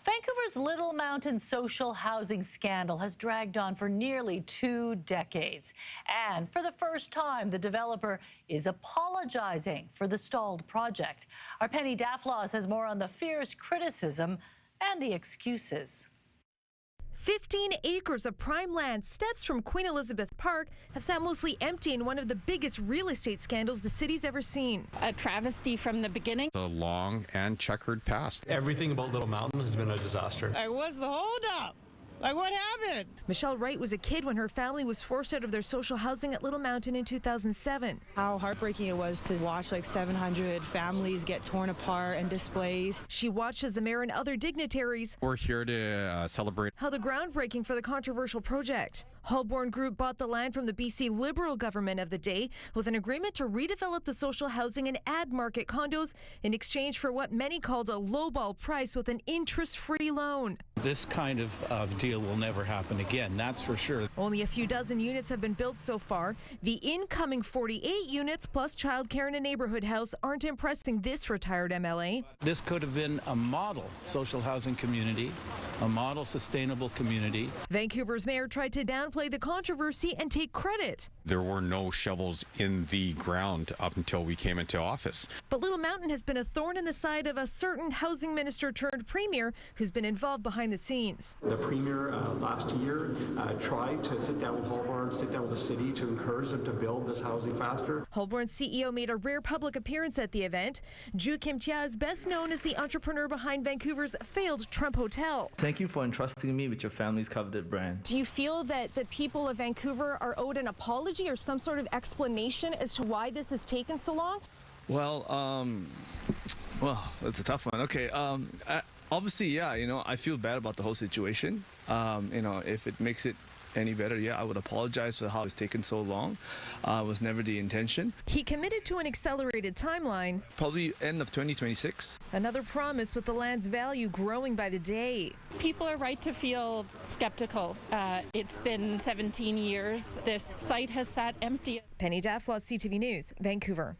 Vancouver's Little Mountain social housing scandal has dragged on for nearly 2 decades. And for the first time, the developer is apologizing for the stalled project. Our Penny Daflaws has more on the fierce criticism and the excuses. 15 acres of prime land steps from Queen Elizabeth Park have sat mostly empty in one of the biggest real estate scandals the city's ever seen. A travesty from the beginning. A long and checkered past. Everything about Little Mountain has been a disaster. I was the holdup. Like, what happened? Michelle Wright was a kid when her family was forced out of their social housing at Little Mountain in 2007. How heartbreaking it was to watch like 700 families get torn apart and displaced. She watched as the mayor and other dignitaries We're here to celebrate. held a groundbreaking for the controversial project. Holborn Group bought the land from the BC Liberal government of the day with an agreement to redevelop the social housing and add market condos in exchange for what many called a lowball price with an interest-free loan. This kind of deal will never happen again, that's for sure. Only a few dozen units have been built so far. The incoming 48 units plus childcare and a neighborhood house aren't impressing this retired MLA. This could have been a model social housing community, a model sustainable community. Vancouver's mayor tried to downplay the controversy and take credit. There were no shovels in the ground up until we came into office. But Little Mountain has been a thorn in the side of a certain housing minister turned premier who's been involved behind the scenes. The premier last year tried to sit down with Holborn, sit down with the city to encourage them to build this housing faster. Holborn's CEO made a rare public appearance at the event. Ju Kim Tia is best known as the entrepreneur behind Vancouver's failed Trump Hotel. Thank you for entrusting me with your family's coveted brand. Do you feel that the people of Vancouver are owed an apology or some sort of explanation as to why this has taken so long? Well, that's a tough one. Okay, obviously, yeah, I feel bad about the whole situation. If it makes it any better, yeah, I would apologize for how it's taken so long. It was never the intention. He committed to an accelerated timeline. Probably end of 2026. Another promise with the land's value growing by the day. People are right to feel skeptical. It's been 17 years. This site has sat empty. Penny Daflaws, CTV News, Vancouver.